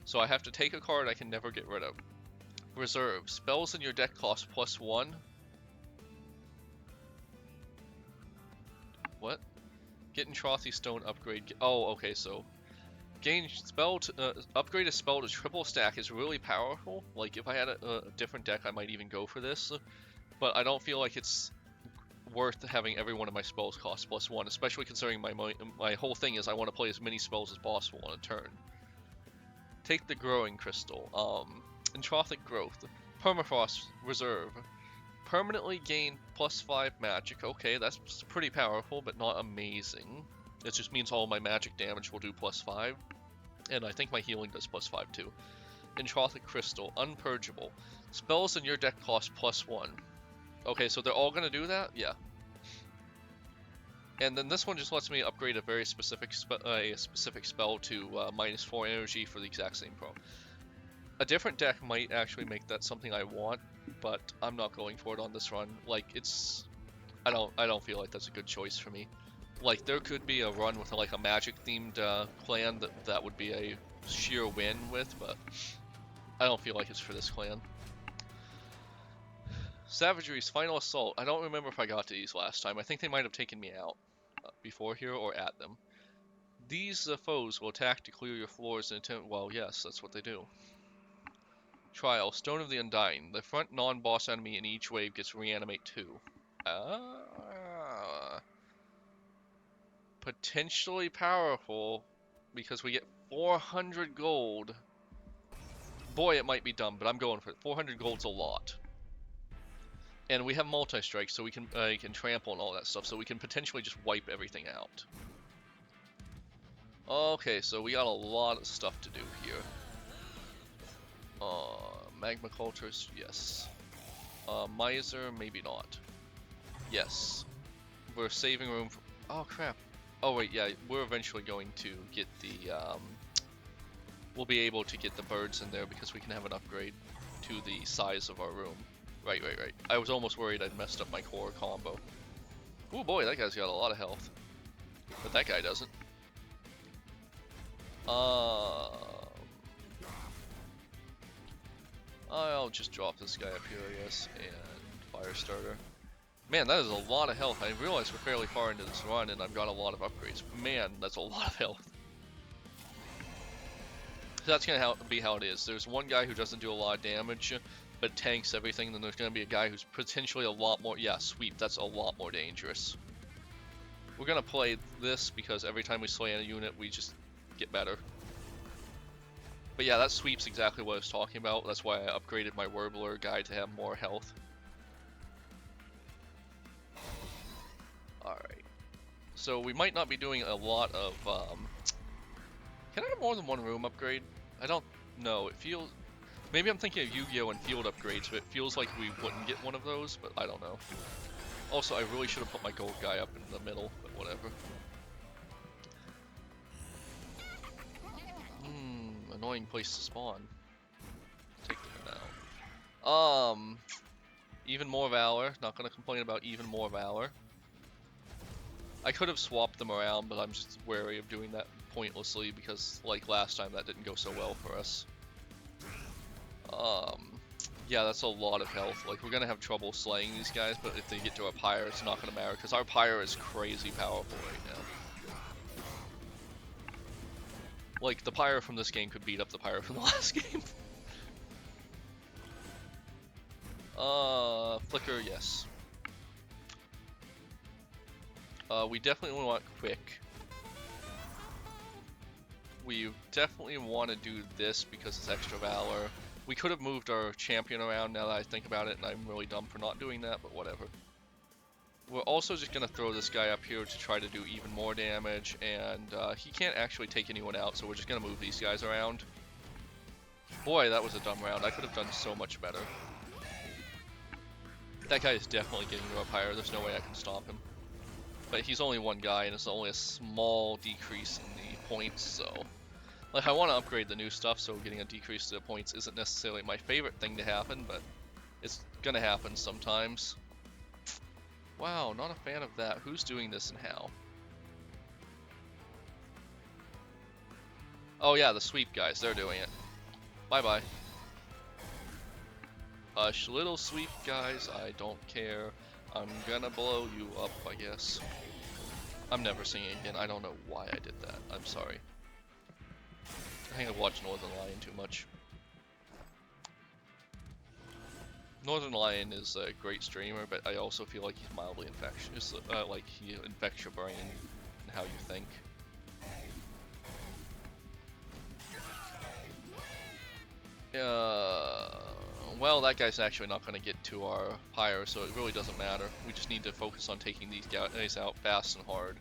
So I have to take a card I can never get rid of. Reserve. Spells in your deck cost +1. What? Get Entropy Stone upgrade. Oh, okay, so gain spell to, upgrade a spell to triple stack is really powerful. Like if I had a different deck, I might even go for this, but I don't feel like it's worth having every one of my spells cost +1, especially considering my whole thing is I want to play as many spells as possible on a turn. Take the growing crystal. Entropic growth. Permafrost reserve. Permanently gain +5 magic. Okay, that's pretty powerful, but not amazing. It just means all my magic damage will do +5, and I think my healing does +5 too. Entropic crystal. Unpurgeable. Spells in your deck cost +1. Okay, so they're all gonna do that? Yeah. And then this one just lets me upgrade a very specific spell to -4 energy for the exact same pro. A different deck might actually make that something I want, but I'm not going for it on this run. Like I don't feel like that's a good choice for me. Like there could be a run with like a magic themed clan that would be a sheer win with, but I don't feel like it's for this clan. Savagery's Final Assault. I don't remember if I got to these last time. I think they might have taken me out before here or at them. These foes will attack to clear your floors and attempt. Well, yes, that's what they do. Trial. Stone of the Undying. The front non-boss enemy in each wave gets reanimate 2. Potentially powerful because we get 400 gold. Boy, it might be dumb, but I'm going for it. 400 gold's a lot. And we have multi-strike, so we can trample and all that stuff, so we can potentially just wipe everything out. Okay, so we got a lot of stuff to do here. Magma Cultures, yes. Miser, maybe not. Yes. We're saving room for... Oh, crap. Oh, wait, yeah, we're eventually going to get the, we'll be able to get the birds in there because we can have an upgrade to the size of our room. Right. I was almost worried I'd messed up my core combo. Oh boy, that guy's got a lot of health. But that guy doesn't. I'll just drop this guy up here, I guess, and fire starter. Man, that is a lot of health. I realize we're fairly far into this run and I've got a lot of upgrades. Man, that's a lot of health. So that's gonna be how it is. There's one guy who doesn't do a lot of damage, but tanks everything. Then there's gonna be a guy who's potentially a lot more. Yeah, sweep. That's a lot more dangerous. We're gonna play this because every time we slay a unit, we just get better. But yeah, that sweep's exactly what I was talking about. That's why I upgraded my Warbler guy to have more health. Alright. So we might not be doing a lot of, Can I have more than one room upgrade? I don't know. It feels... Maybe I'm thinking of Yu-Gi-Oh! And field upgrades, but it feels like we wouldn't get one of those, but I don't know. Also, I really should have put my gold guy up in the middle, but whatever. Annoying place to spawn. Take them down. Even more Valor. Not gonna complain about even more Valor. I could have swapped them around, but I'm just wary of doing that pointlessly because, like last time, that didn't go so well for us. Yeah, that's a lot of health. Like, we're gonna have trouble slaying these guys, but if they get to our pyre, it's not gonna matter because our pyre is crazy powerful right now. Like, the pyre from this game could beat up the pyre from the last game. Flicker, yes. We definitely want quick. We definitely want to do this because it's extra Valor. We could have moved our champion around now that I think about it, and I'm really dumb for not doing that, but whatever. We're also just going to throw this guy up here to try to do even more damage, and he can't actually take anyone out, so we're just going to move these guys around. Boy, that was a dumb round. I could have done so much better. That guy is definitely getting to up higher. There's no way I can stop him. But he's only one guy, and it's only a small decrease in the points, so... Like, I want to upgrade the new stuff, so getting a decrease to the points isn't necessarily my favorite thing to happen, but it's gonna happen sometimes. Wow, not a fan of that. Who's doing this and how? Oh yeah, the sweep guys, they're doing it. Bye-bye. Hush, little sweep guys, I don't care. I'm gonna blow you up, I guess. I'm never singing again. I don't know why I did that. I'm sorry. I think I've watched Northern Lion too much. Northern Lion is a great streamer, but I also feel like he's mildly infectious. Like, he infects your brain and how you think. Well, that guy's actually not going to get to our pyre, so it really doesn't matter. We just need to focus on taking these guys out fast and hard.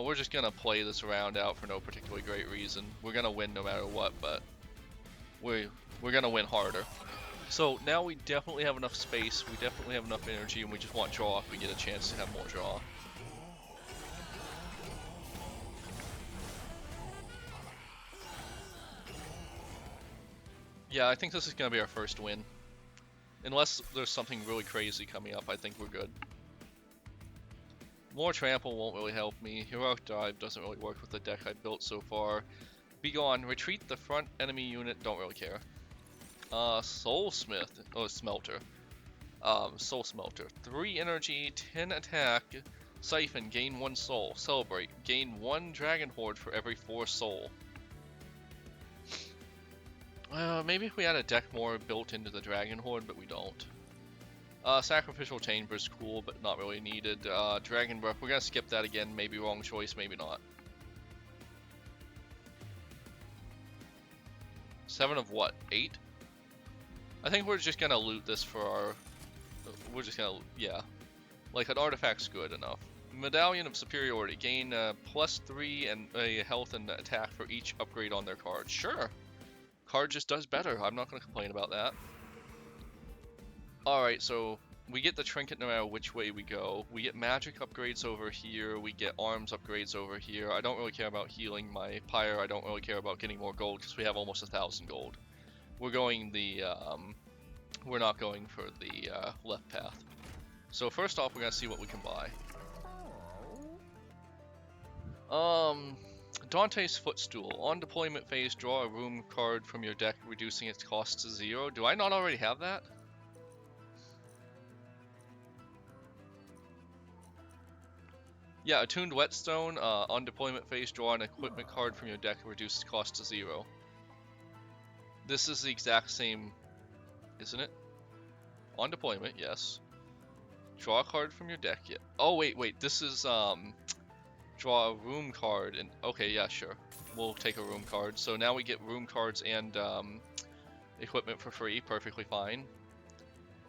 We're just going to play this round out for no particularly great reason. We're going to win no matter what, but we're going to win harder. So now we definitely have enough space, we definitely have enough energy, and we just want draw if we get a chance to have more draw. Yeah, I think this is going to be our first win. Unless there's something really crazy coming up, I think we're good. More trample won't really help me. Heroic dive doesn't really work with the deck I've built so far. Be gone. Retreat the front enemy unit. Don't really care. Soulsmith. Oh, Smelter. Soul Smelter. 3 energy, 10 attack. Siphon. Gain 1 soul. Celebrate. Gain 1 dragon horde for every 4 soul. Maybe if we had a deck more built into the dragon horde, but we don't. Sacrificial Chamber's cool, but not really needed. Dragon Breath, we're gonna skip that again. Maybe wrong choice, maybe not. 7 of what? 8? I think we're just gonna loot this for our... We're just gonna... Yeah. Like, an artifact's good enough. Medallion of Superiority. Gain +3 and a health and attack for each upgrade on their card. Sure. Card just does better. I'm not gonna complain about that. Alright, so we get the trinket no matter which way we go. We get magic upgrades over here. We get arms upgrades over here. I don't really care about healing my pyre. I don't really care about getting more gold because we have almost 1,000 gold. We're going the, we're not going for the left path. So first off, we're gonna see what we can buy. Dante's Footstool. On deployment phase, draw a room card from your deck, reducing its cost to 0. Do I not already have that? Yeah, Attuned Whetstone. On deployment phase, draw an equipment card from your deck, reduce its cost to 0. This is the exact same, isn't it? On deployment, yes. Draw a card from your deck. Yeah. Oh wait. This is draw a room card, and okay, yeah, sure. We'll take a room card. So now we get room cards and equipment for free. Perfectly fine.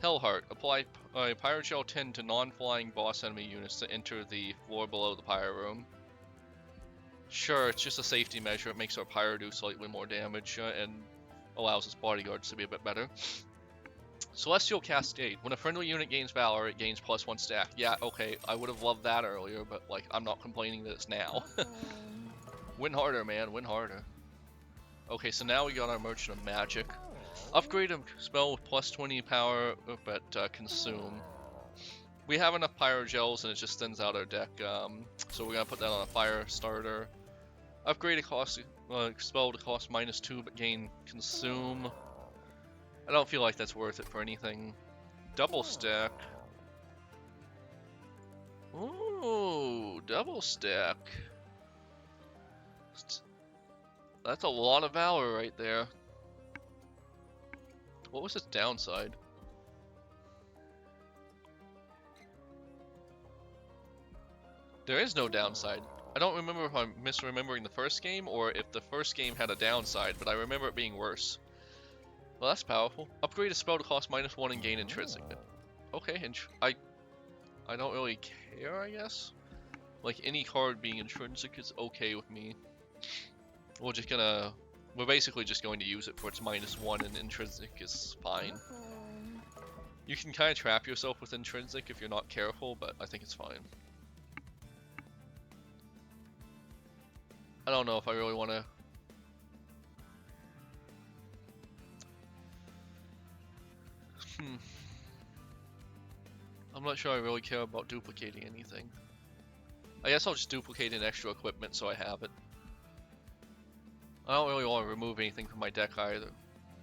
Hellheart. Apply Pyrogel 10 to non-flying boss enemy units to enter the floor below the pyre room. Sure, it's just a safety measure. It makes our pyre do slightly more damage and allows its bodyguards to be a bit better. Celestial Cascade. When a friendly unit gains Valor, it gains +1 stack. Yeah, okay, I would have loved that earlier, but like, I'm not complaining that it's now. Win harder, man, win harder. Okay, so now we got our Merchant of Magic. Upgrade a spell with +20 power, but consume. We have enough Pyrogels and it just thins out our deck, so we're gonna put that on a fire starter. Upgrade a spell to cost -2 but gain consume. I don't feel like that's worth it for anything. Double stack. Ooh, double stack. That's a lot of Valor right there. What was its downside? There is no downside. I don't remember if I'm misremembering the first game or if the first game had a downside, but I remember it being worse. Well, that's powerful. Upgrade a spell to cost -1 and gain intrinsic. Okay, and I don't really care, I guess. Like, any card being intrinsic is okay with me. We're basically just going to use it for its -1, and intrinsic is fine. You can kind of trap yourself with intrinsic if you're not careful, but I think it's fine. I don't know if I really want to... I'm not sure I really care about duplicating anything. I guess I'll just duplicate an extra equipment so I have it. I don't really want to remove anything from my deck either.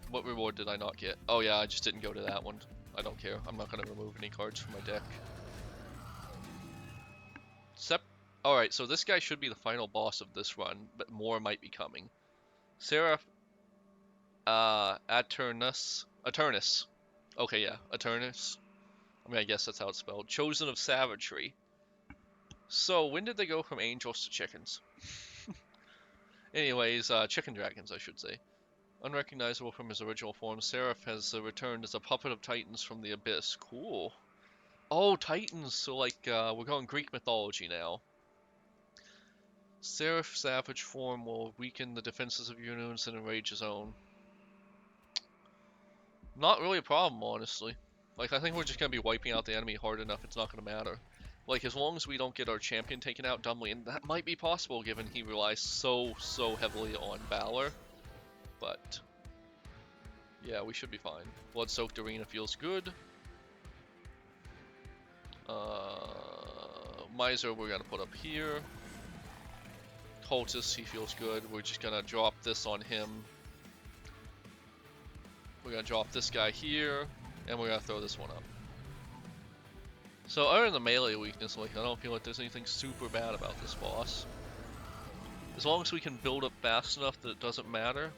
What reward did I not get? Oh yeah, I just didn't go to that one. I don't care. I'm not going to remove any cards from my deck. Alright, so this guy should be the final boss of this run, but more might be coming. Seraph... Aternus. Okay, yeah, Aternus. I mean, I guess that's how it's spelled. Chosen of Savagery. So, when did they go from angels to chickens? Anyways, chicken dragons, I should say. Unrecognizable from his original form, Seraph has returned as a puppet of Titans from the Abyss. Cool. Oh, Titans! So, like, we're going Greek mythology now. Seraph Savage form will weaken the defenses of units and enrage his own. Not really a problem, honestly. Like, I think we're just gonna be wiping out the enemy hard enough, it's not gonna matter. Like, as long as we don't get our champion taken out dumbly, and that might be possible given he relies so heavily on Valor. But, yeah, we should be fine. Blood-soaked arena feels good. Miser we're gonna put up here. Cultist, he feels good. We're just gonna drop this on him. We're gonna drop this guy here, and we're gonna throw this one up. So other than the melee weakness, like, I don't feel like there's anything super bad about this boss. As long as we can build up fast enough that it doesn't matter.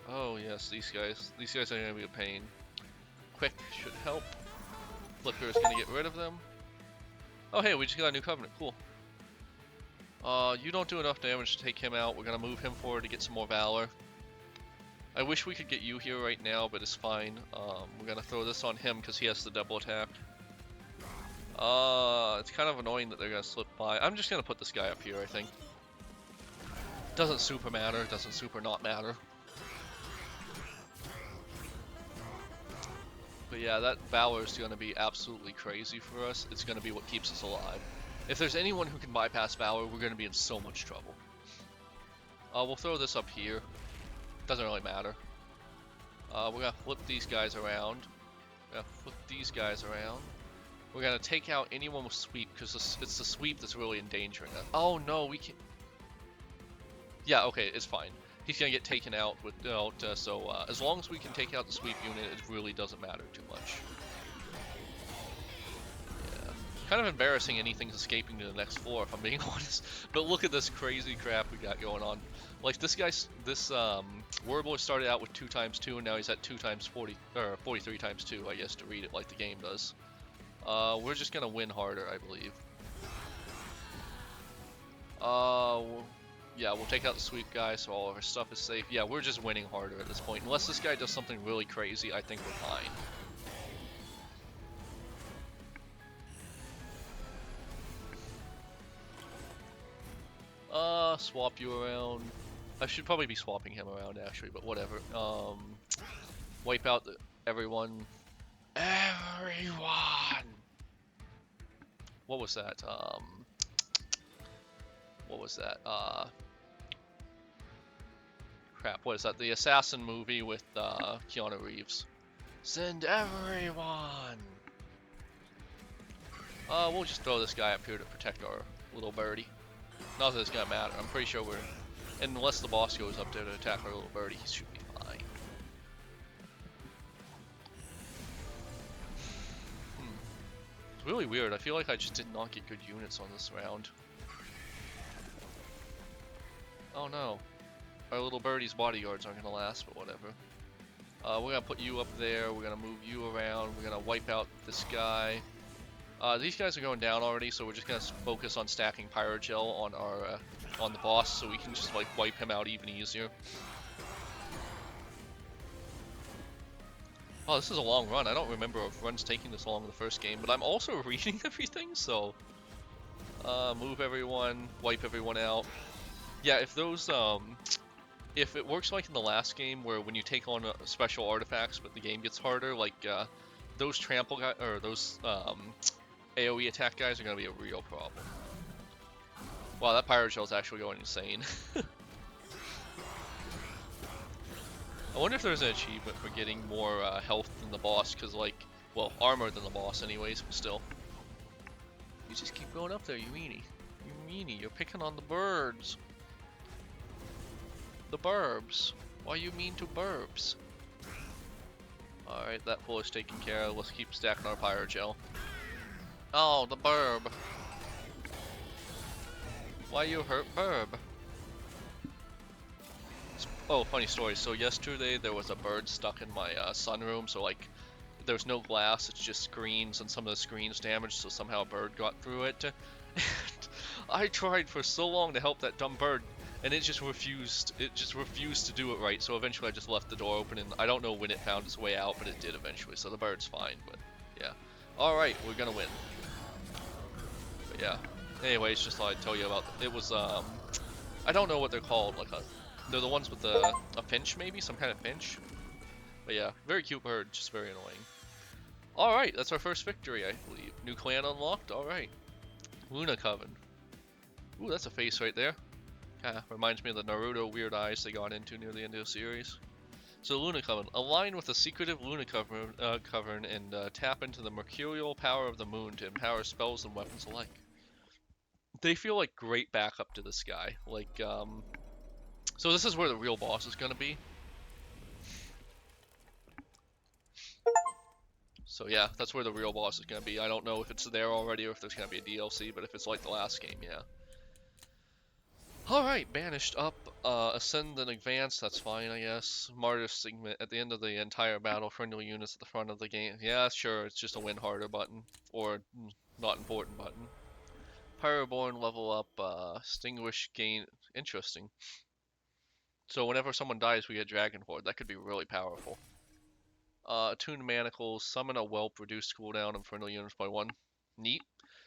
Oh yes, these guys are gonna be a pain. Quick should help. Flicker is gonna get rid of them. Oh hey, we just got a new covenant, cool. You don't do enough damage to take him out. We're gonna move him forward to get some more Valor. I wish we could get you here right now, but it's fine. We're gonna throw this on him because he has the double attack. It's kind of annoying that they're gonna slip by. I'm just gonna put this guy up here, I think. Doesn't super matter, doesn't super not matter. But yeah, that Valor is going to be absolutely crazy for us. It's going to be what keeps us alive. If there's anyone who can bypass Valor, we're going to be in so much trouble. We'll throw this up here. Doesn't really matter. We're going to flip these guys around. We're going to take out anyone with sweep, because it's the sweep that's really endangering us. Oh no, we can't. Yeah, okay, it's fine. He's going to get taken out without, as long as we can take out the sweep unit, it really doesn't matter too much. Yeah. Kind of embarrassing anything's escaping to the next floor, if I'm being honest. But look at this crazy crap we got going on. Like, this Warboy started out with 2x2, and now he's at 2x40, or 43 times 2, I guess, to read it like the game does. We're just gonna win harder, I believe. Yeah, we'll take out the sweep guy so all of our stuff is safe. Yeah, we're just winning harder at this point. Unless this guy does something really crazy, I think we're fine. Swap you around. I should probably be swapping him around, actually, but whatever. Wipe out everyone. Everyone! What was that? What was that? Crap, what is that? The Assassin movie with Keanu Reeves. Send everyone! We'll just throw this guy up here to protect our little birdie. Not that it's gonna matter. I'm pretty sure we're... Unless the boss goes up there to attack our little birdie, he should be fine. It's really weird. I feel like I just did not get good units on this round. Oh no. Our little birdie's bodyguards aren't gonna last, but whatever. We're gonna put you up there. We're gonna move you around. We're gonna wipe out this guy. These guys are going down already, so we're just gonna focus on stacking Pyrogel on our on the boss, so we can just like wipe him out even easier. Oh, this is a long run. I don't remember runs taking this long in the first game, but I'm also reading everything, so move everyone, wipe everyone out. Yeah, if those if it works like in the last game, where when you take on special artifacts, but the game gets harder, like those trample guys or those AOE attack guys are gonna be a real problem. Wow, that Pyrogel is actually going insane. I wonder if there's an achievement for getting more health than the boss, because like, well, armor than the boss anyways, but still. You just keep going up there, you meanie. You meanie, you're picking on the birds. The burbs. Why you mean to burbs? Alright, that floor is taken care of. Let's keep stacking our Pyrogel. Oh, the burb. Why you hurt burb? Oh, funny story. So yesterday there was a bird stuck in my sunroom, so like there's no glass, it's just screens, and some of the screens damaged, so somehow a bird got through it. And I tried for so long to help that dumb bird, and it just refused to do it right, so eventually I just left the door open, and I don't know when it found its way out, but it did eventually, so the bird's fine, but yeah. Alright, we're gonna win. But yeah. Anyways, just thought I'd tell you about, it was, I don't know what they're called, like they're the ones with a finch maybe? Some kind of finch? But yeah, very cute bird, just very annoying. Alright, that's our first victory, I believe. New clan unlocked, alright. Luna Coven. Ooh, that's a face right there. Kinda reminds me of the Naruto weird eyes they got into near the end of the series. So Luna Coven. Align with the secretive Luna Coven and tap into the mercurial power of the moon to empower spells and weapons alike. They feel like great backup to this guy. Like, so this is where the real boss is gonna be. So yeah, that's where the real boss is gonna be. I don't know if it's there already or if there's gonna be a DLC, but if it's like the last game, yeah. Alright, banished up, ascend and advance, that's fine, I guess. Martyr segment at the end of the entire battle, friendly units at the front of the game. Yeah, sure, it's just a win harder button, or not important button. Pyreborne level up, extinguish gain, interesting. So whenever someone dies, we get Dragon Horde. That could be really powerful. Attuned Manacles, summon a whelp, reduce cooldown of friendly units by 1. Neat.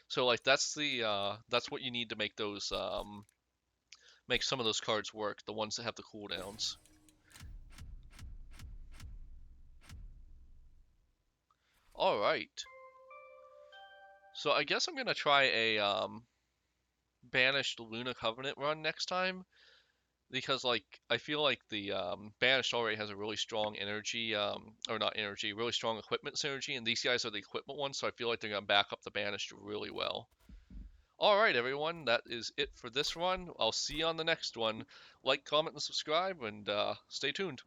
So like that's what you need to make those make some of those cards work, the ones that have the cooldowns. All right. So I guess I'm gonna try a banished Luna Covenant run next time because like I feel like the banished already has a really strong energy or not energy, really strong equipment synergy, and these guys are the equipment ones, so I feel like they're gonna back up the banished really well. All right, everyone, that is it for this run. I'll see you on the next one. Like, comment, and subscribe, and stay tuned.